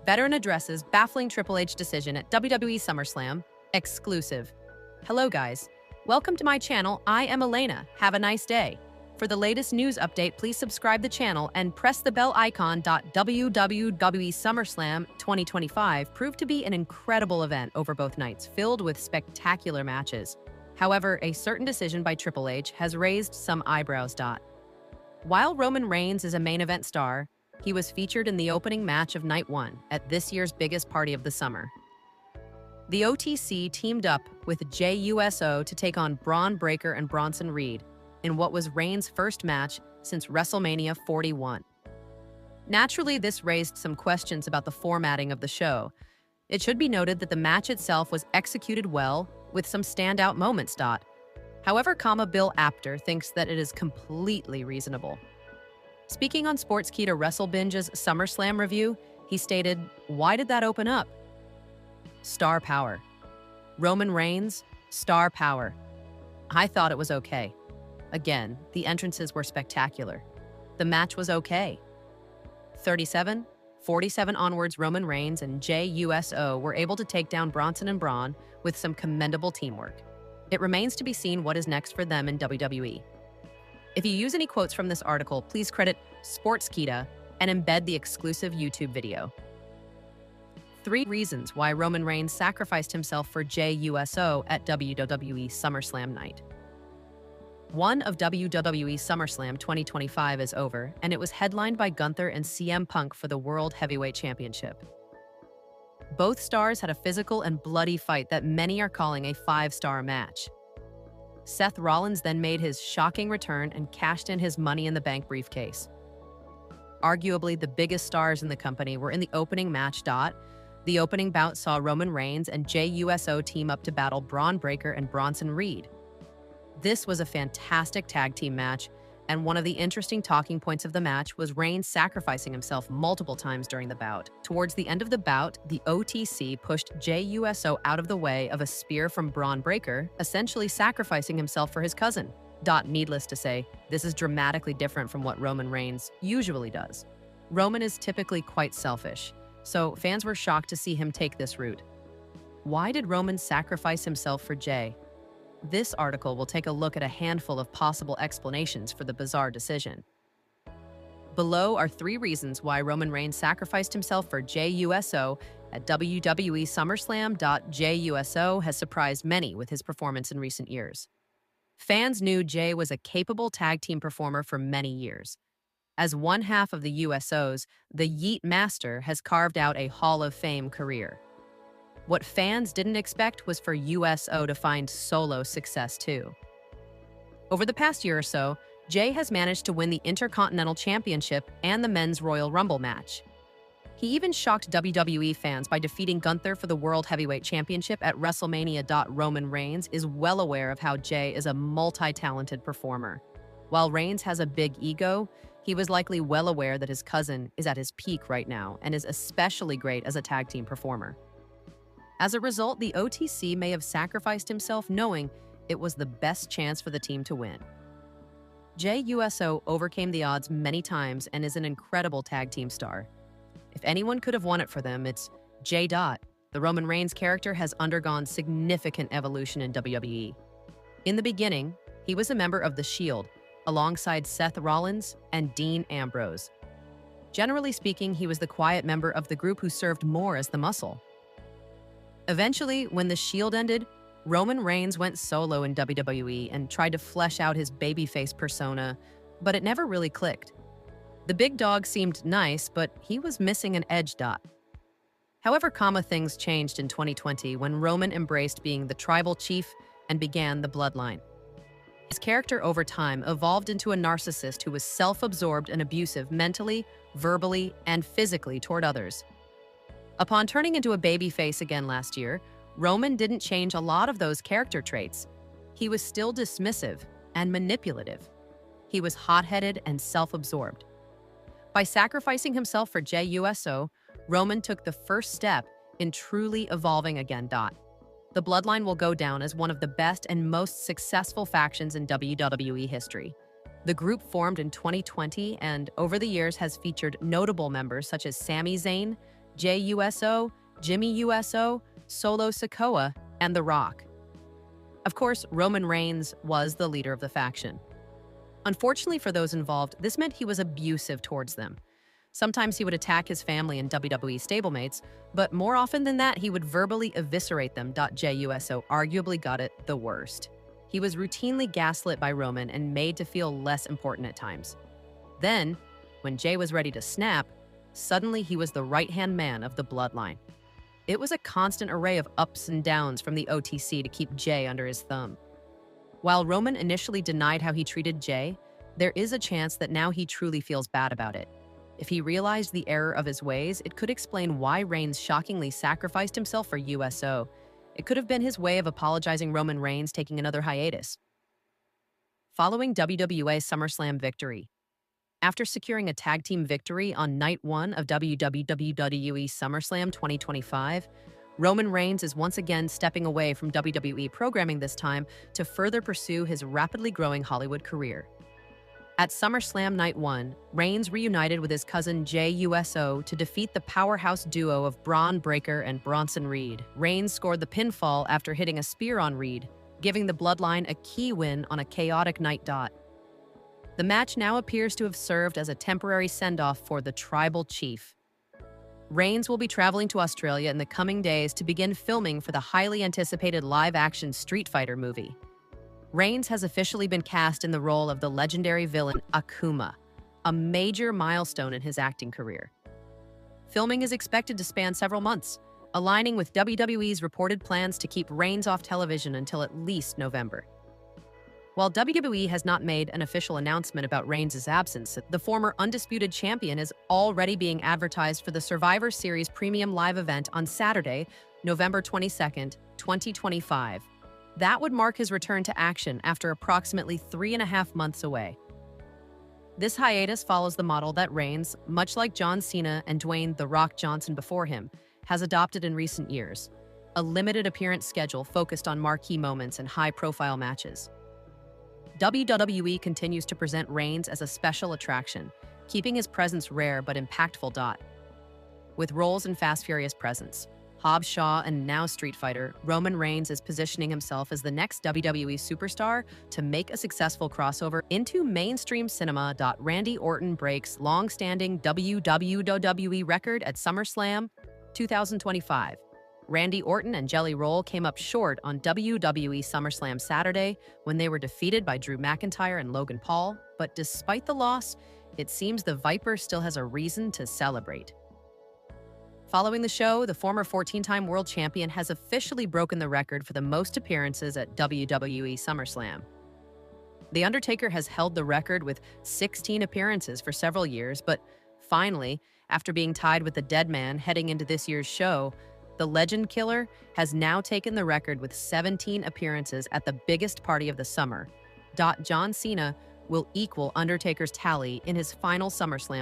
Veteran addresses baffling Triple H decision at WWE SummerSlam. Exclusive. Hello guys. Welcome to my channel. I am Elena. Have a nice day. For the latest news update, please subscribe the channel and press the bell icon. WWE SummerSlam 2025 proved to be an incredible event over both nights, filled with spectacular matches. However, a certain decision by Triple H has raised some eyebrows. While Roman Reigns is a main event star, he was featured in the opening match of Night 1 at this year's biggest party of the summer. The OTC teamed up with JUSO to take on Braun Breaker and Bronson Reed in what was Reigns' first match since WrestleMania 41. Naturally, this raised some questions about the formatting of the show. It should be noted that the match itself was executed well, with some standout moments. However, Bill Apter thinks that it is completely reasonable. Speaking on Sportskeeda WrestleBinge's SummerSlam review, he stated, "Why did that open up? Star power. Roman Reigns, star power. I thought it was okay. Again, the entrances were spectacular. The match was okay. 37, 47 onwards, Roman Reigns and JUSO were able to take down Bronson and Braun with some commendable teamwork. It remains to be seen what is next for them in WWE. If you use any quotes from this article, please credit Sportskeeda and embed the exclusive YouTube video. 3 reasons why Roman Reigns sacrificed himself for JUSO at WWE SummerSlam night. One of WWE SummerSlam 2025 is over, and it was headlined by Gunther and CM Punk for the World Heavyweight Championship. Both stars had a physical and bloody fight that many are calling a 5-star match. Seth Rollins then made his shocking return and cashed in his Money in the Bank briefcase. Arguably, the biggest stars in the company were in the opening match. The opening bout saw Roman Reigns and JUSO team up to battle Braun Breaker and Bronson Reed. This was a fantastic tag team match, and one of the interesting talking points of the match was Reigns sacrificing himself multiple times during the bout. Towards the end of the bout, the OTC pushed JUSO out of the way of a spear from Braun Breaker, essentially sacrificing himself for his cousin. Needless to say, this is dramatically different from what Roman Reigns usually does. Roman is typically quite selfish, so fans were shocked to see him take this route. Why did Roman sacrifice himself for Jay? This article will take a look at a handful of possible explanations for the bizarre decision. Below are 3 reasons why Roman Reigns sacrificed himself for JUSO at WWE SummerSlam. JUSO has surprised many with his performance in recent years. Fans knew Jay was a capable tag team performer for many years. As one half of the USOs, the Yeet Master has carved out a Hall of Fame career. What fans didn't expect was for USO to find solo success too. Over the past year or so, Jay has managed to win the Intercontinental Championship and the Men's Royal Rumble match. He even shocked WWE fans by defeating Gunther for the World Heavyweight Championship at WrestleMania. Roman Reigns is well aware of how Jay is a multi-talented performer. While Reigns has a big ego, he was likely well aware that his cousin is at his peak right now and is especially great as a tag team performer. As a result, the OTC may have sacrificed himself knowing it was the best chance for the team to win. JUSO overcame the odds many times and is an incredible tag team star. If anyone could have won it for them, it's J. The Roman Reigns character has undergone significant evolution in WWE. In the beginning, he was a member of The Shield, alongside Seth Rollins and Dean Ambrose. Generally speaking, he was the quiet member of the group who served more as the muscle. Eventually, when The Shield ended, Roman Reigns went solo in WWE and tried to flesh out his babyface persona, but it never really clicked. The big dog seemed nice, but he was missing an edge. However, things changed in 2020 when Roman embraced being the tribal chief and began the bloodline. His character over time evolved into a narcissist who was self-absorbed and abusive mentally, verbally, and physically toward others. Upon turning into a babyface again last year, Roman didn't change a lot of those character traits. He was still dismissive and manipulative. He was hot-headed and self-absorbed. By sacrificing himself for JUSO, Roman took the first step in truly evolving again. The Bloodline will go down as one of the best and most successful factions in WWE history. The group formed in 2020 and over the years has featured notable members such as Sami Zayn, Jey USO, Jimmy USO, Solo Sikoa, and The Rock. Of course, Roman Reigns was the leader of the faction. Unfortunately for those involved, this meant he was abusive towards them. Sometimes he would attack his family and WWE stablemates, but more often than that, he would verbally eviscerate them. Jey USO arguably got it the worst. He was routinely gaslit by Roman and made to feel less important at times. Then, when Jey was ready to snap, suddenly he was the right-hand man of the bloodline. It was a constant array of ups and downs from the OTC to keep Jey under his thumb. While Roman initially denied how he treated Jey, there is a chance that now he truly feels bad about it. If he realized the error of his ways, it could explain why Reigns shockingly sacrificed himself for USO. It could have been his way of apologizing Roman Reigns taking another hiatus. Following WWE SummerSlam victory. After securing a tag team victory on Night 1 of WWE SummerSlam 2025, Roman Reigns is once again stepping away from WWE programming, this time to further pursue his rapidly growing Hollywood career. At SummerSlam Night 1, Reigns reunited with his cousin Jey USO to defeat the powerhouse duo of Braun Breaker and Bronson Reed. Reigns scored the pinfall after hitting a spear on Reed, giving the Bloodline a key win on a chaotic night. The match now appears to have served as a temporary send-off for the Tribal Chief. Reigns will be traveling to Australia in the coming days to begin filming for the highly anticipated live-action Street Fighter movie. Reigns has officially been cast in the role of the legendary villain Akuma, a major milestone in his acting career. Filming is expected to span several months, aligning with WWE's reported plans to keep Reigns off television until at least November. While WWE has not made an official announcement about Reigns' absence, the former undisputed champion is already being advertised for the Survivor Series premium live event on Saturday, November 22nd, 2025. That would mark his return to action after approximately 3.5 months away. This hiatus follows the model that Reigns, much like John Cena and Dwayne "The Rock" Johnson before him, has adopted in recent years: a limited appearance schedule focused on marquee moments and high-profile matches. WWE continues to present Reigns as a special attraction, keeping his presence rare but impactful. With roles in Fast Furious presence, Hobbs Shaw, and now Street Fighter, Roman Reigns is positioning himself as the next WWE superstar to make a successful crossover into mainstream cinema. Randy Orton breaks long-standing WWE record at SummerSlam 2025. Randy Orton and Jelly Roll came up short on WWE SummerSlam Saturday when they were defeated by Drew McIntyre and Logan Paul, but despite the loss, it seems the Viper still has a reason to celebrate. Following the show, the former 14-time world champion has officially broken the record for the most appearances at WWE SummerSlam. The Undertaker has held the record with 16 appearances for several years, but finally, after being tied with the Dead Man heading into this year's show, the Legend Killer has now taken the record with 17 appearances at the biggest party of the summer. John Cena will equal Undertaker's tally in his final SummerSlam.